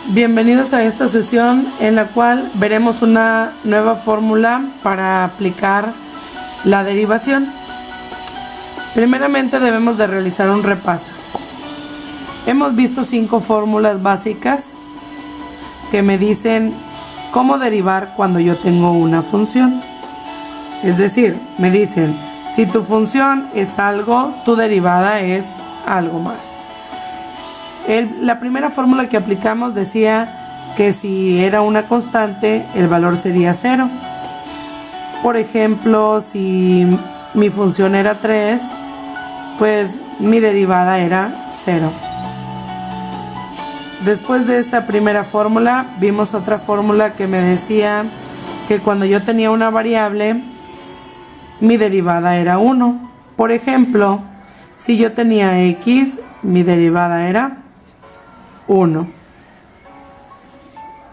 Bienvenidos a esta sesión en la cual veremos una nueva fórmula para aplicar la derivación. Primeramente debemos de realizar un repaso. Hemos visto 5 fórmulas básicas que me dicen cómo derivar cuando yo tengo una función. Es decir, me dicen, si tu función es algo, tu derivada es algo más. La primera fórmula que aplicamos decía que si era una constante, el valor sería 0. Por ejemplo, si mi función era 3, pues mi derivada era 0. Después de esta primera fórmula, vimos otra fórmula que me decía que cuando yo tenía una variable, mi derivada era 1. Por ejemplo, si yo tenía x, mi derivada era 1.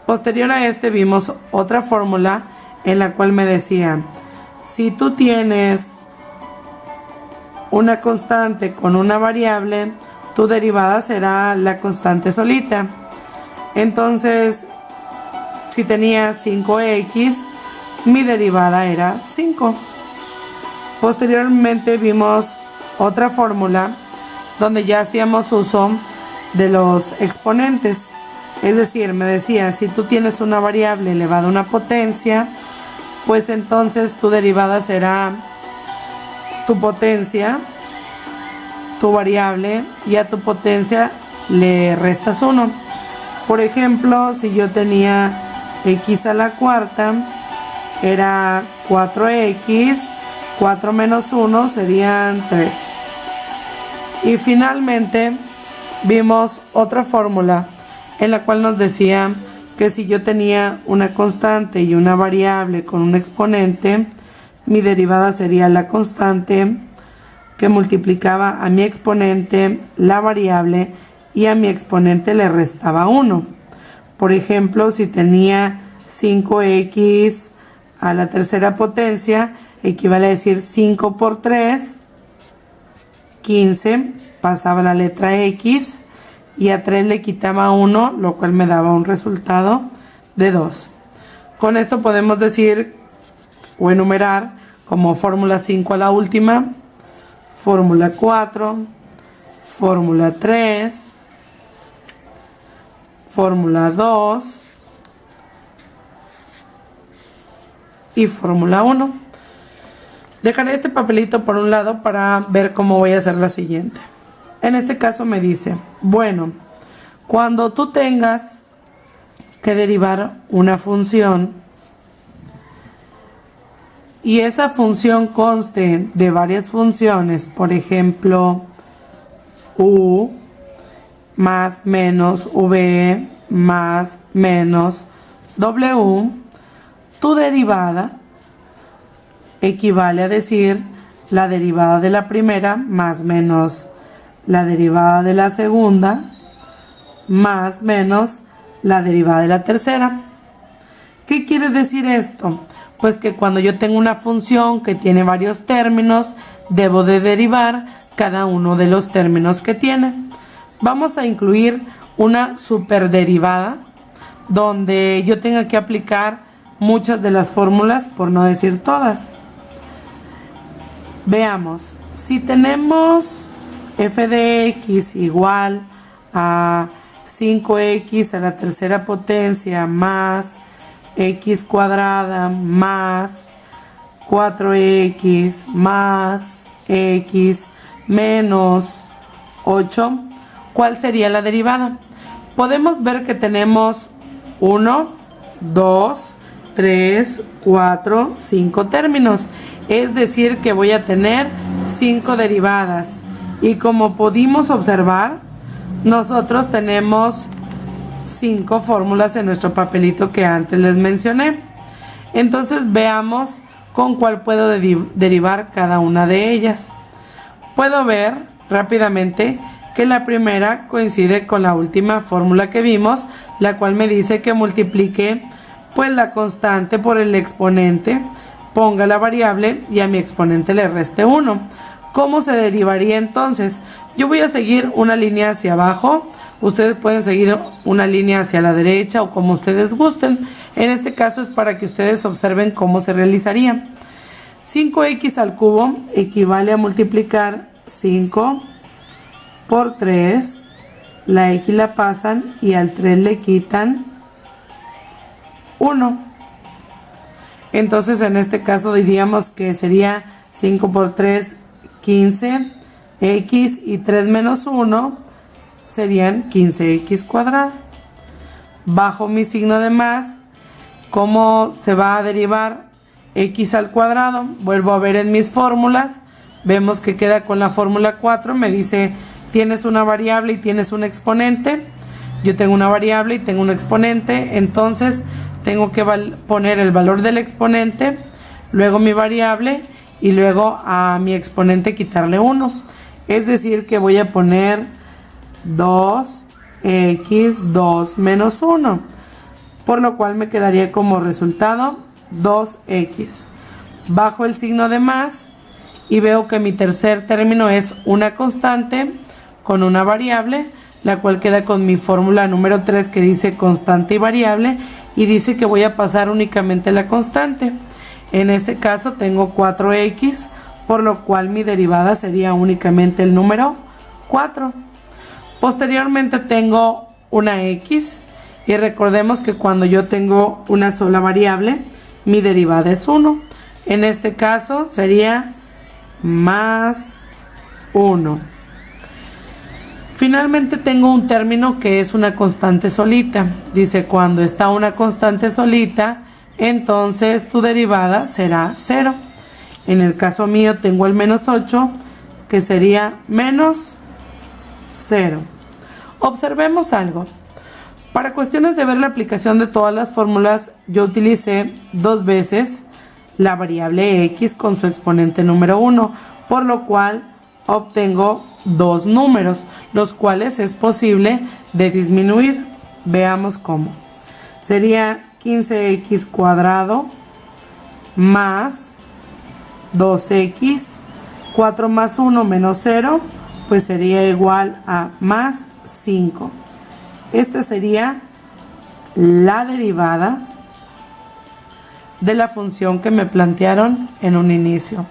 Posterior a este vimos otra fórmula en la cual me decía, si tú tienes una constante con una variable, tu derivada será la constante solita. Entonces, si tenía 5x, mi derivada era 5. Posteriormente vimos otra fórmula donde ya hacíamos uso de los exponentes. Es decir, me decía, si tú tienes una variable elevada a una potencia, pues entonces tu derivada será tu potencia, tu variable, y a tu potencia le restas 1. Por ejemplo, si yo tenía x a la cuarta, era 4x, 4 menos 1 serían 3. Y finalmente vimos otra fórmula en la cual nos decía que si yo tenía una constante y una variable con un exponente, mi derivada sería la constante que multiplicaba a mi exponente la variable y a mi exponente le restaba 1. Por ejemplo, si tenía 5x a la tercera potencia, equivale a decir 5 por 3, 15, pasaba la letra x y a 3 le quitaba 1, lo cual me daba un resultado de 2. Con esto podemos decir o enumerar como fórmula 5 a la última, fórmula 4, fórmula 3, fórmula 2 y fórmula 1. Dejaré este papelito por un lado para ver cómo voy a hacer la siguiente. En este caso me dice, bueno, cuando tú tengas que derivar una función y esa función conste de varias funciones, por ejemplo, u más menos v más menos w, tu derivada equivale a decir la derivada de la primera más menos la derivada de la segunda más menos la derivada de la tercera. ¿Qué quiere decir esto? Pues que cuando yo tengo una función que tiene varios términos, debo de derivar cada uno de los términos que tiene. Vamos a incluir una superderivada donde yo tenga que aplicar muchas de las fórmulas, por no decir todas. Veamos, si tenemos f de x igual a 5x a la tercera potencia más x cuadrada más 4x más x menos 8, ¿cuál sería la derivada? Podemos ver que tenemos 1, 2, 3, 4, 5 términos. Es decir, que voy a tener 5 derivadas. Y como pudimos observar, nosotros tenemos 5 fórmulas en nuestro papelito que antes les mencioné. Entonces veamos con cuál puedo derivar cada una de ellas. Puedo ver rápidamente que la primera coincide con la última fórmula que vimos, la cual me dice que multiplique pues la constante por el exponente, ponga la variable y a mi exponente le reste 1. ¿Cómo se derivaría entonces? Yo voy a seguir una línea hacia abajo Ustedes pueden seguir una línea hacia la derecha o como ustedes gusten. En este caso es para que ustedes observen cómo se realizaría. 5x al cubo equivale a multiplicar 5 por 3. La x la pasan y al 3 le quitan 1. Entonces en este caso diríamos que sería 5 por 3, 15. X y 3 menos 1 serían 15x cuadrado. Bajo mi signo de más, ¿cómo se va a derivar x al cuadrado? Vuelvo a ver en mis fórmulas. Vemos que queda con la fórmula 4. Me dice, tienes una variable y tienes un exponente. Yo tengo una variable y tengo un exponente. Entonces tengo que poner el valor del exponente, luego mi variable y luego a mi exponente quitarle 1. Es decir que voy a poner 2x2 menos 1, por lo cual me quedaría como resultado 2x. Bajo el signo de más y veo que mi tercer término es una constante con una variable, la cual queda con mi fórmula número 3 que dice constante y variable, y dice que voy a pasar únicamente la constante. En este caso tengo 4x, por lo cual mi derivada sería únicamente el número 4. Posteriormente tengo una x, y recordemos que cuando yo tengo una sola variable, mi derivada es 1. En este caso sería más 1. Finalmente tengo un término que es una constante solita. Dice, cuando está una constante solita, entonces tu derivada será 0. En el caso mío tengo el menos 8, que sería menos 0. Observemos algo. Para cuestiones de ver la aplicación de todas las fórmulas, yo utilicé 2 veces la variable x con su exponente número 1, por lo cual obtengo 2 números, los cuales es posible de disminuir. Veamos cómo. Sería 15x cuadrado más 2x, 4 más 1 menos 0, pues sería igual a más 5. Esta sería la derivada de la función que me plantearon en un inicio.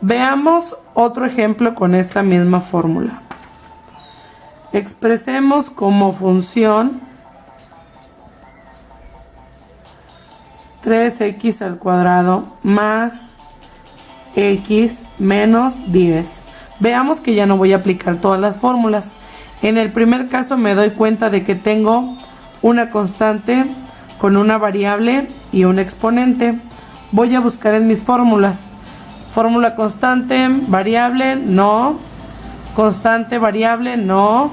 Veamos otro ejemplo con esta misma fórmula. Expresemos como función 3x al cuadrado más x menos 10. Veamos que ya no voy a aplicar todas las fórmulas. En el primer caso me doy cuenta de que tengo una constante con una variable y un exponente. Voy a buscar en mis fórmulas. Fórmula constante, variable, no. Constante, variable, no.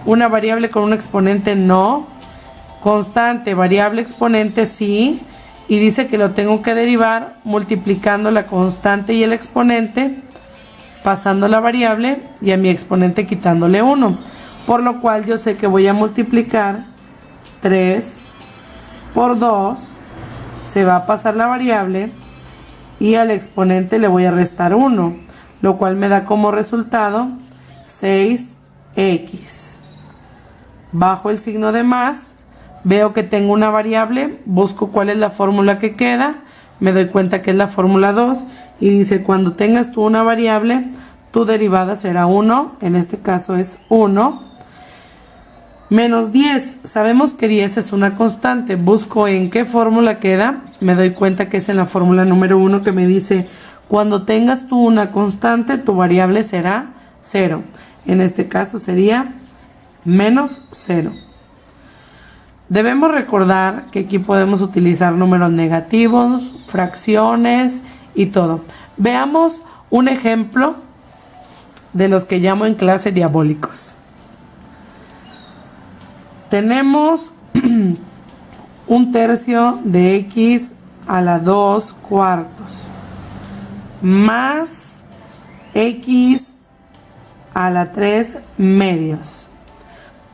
Una variable con un exponente, no. Constante, variable, exponente, sí. Y dice que lo tengo que derivar multiplicando la constante y el exponente, pasando la variable y a mi exponente quitándole 1. Por lo cual yo sé que voy a multiplicar 3 por 2. Se va a pasar la variable y al exponente le voy a restar 1, lo cual me da como resultado 6x. Bajo el signo de más, veo que tengo una variable, busco cuál es la fórmula que queda, me doy cuenta que es la fórmula 2 y dice, cuando tengas tú una variable, tu derivada será 1, en este caso es 1. Menos 10, sabemos que 10 es una constante, busco en qué fórmula queda, me doy cuenta que es en la fórmula número 1 que me dice, cuando tengas tú una constante, tu variable será 0. En este caso sería menos 0. Debemos recordar que aquí podemos utilizar números negativos, fracciones y todo. Veamos un ejemplo de los que llamo en clase diabólicos. Tenemos un tercio de x a la 2 cuartos más x a la 3 medios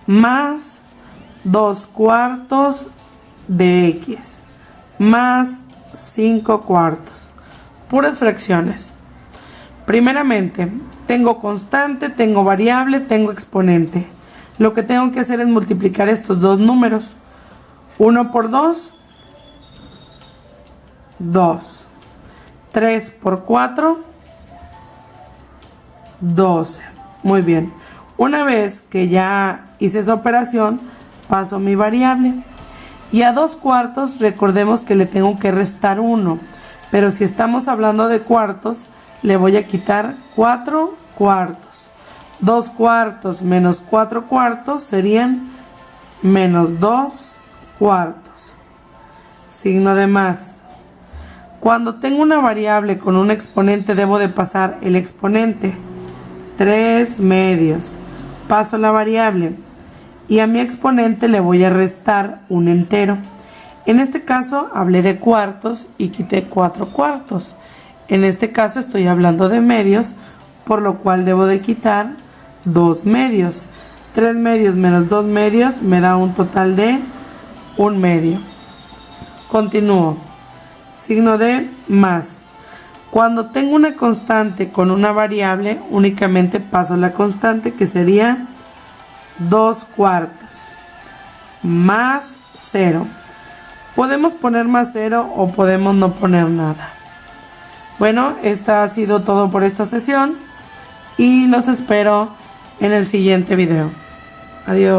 más 2 cuartos de x más 5 cuartos. Puras fracciones. Primeramente, tengo constante, tengo variable, tengo exponente. Lo que tengo que hacer es multiplicar estos dos números. 1 por 2, 2. 3 por 4, 12. Muy bien. Una vez que ya hice esa operación, paso mi variable. Y a 2 cuartos, recordemos que le tengo que restar 1. Pero si estamos hablando de cuartos, le voy a quitar 4 cuartos. 2 cuartos menos 4 cuartos serían menos 2 cuartos. Signo de más. Cuando tengo una variable con un exponente, debo de pasar el exponente. 3 medios. Paso la variable. Y a mi exponente le voy a restar un entero. En este caso hablé de cuartos y quité 4 cuartos. En este caso estoy hablando de medios, por lo cual debo de quitar 2 medios. 3 medios menos 2 medios me da un total de 1 medio. Continúo. Signo de más. Cuando tengo una constante con una variable, únicamente paso la constante, que sería 2 cuartos más 0. Podemos poner más 0 o podemos no poner nada. Bueno, esta ha sido todo por esta sesión y los espero en el siguiente video. Adiós.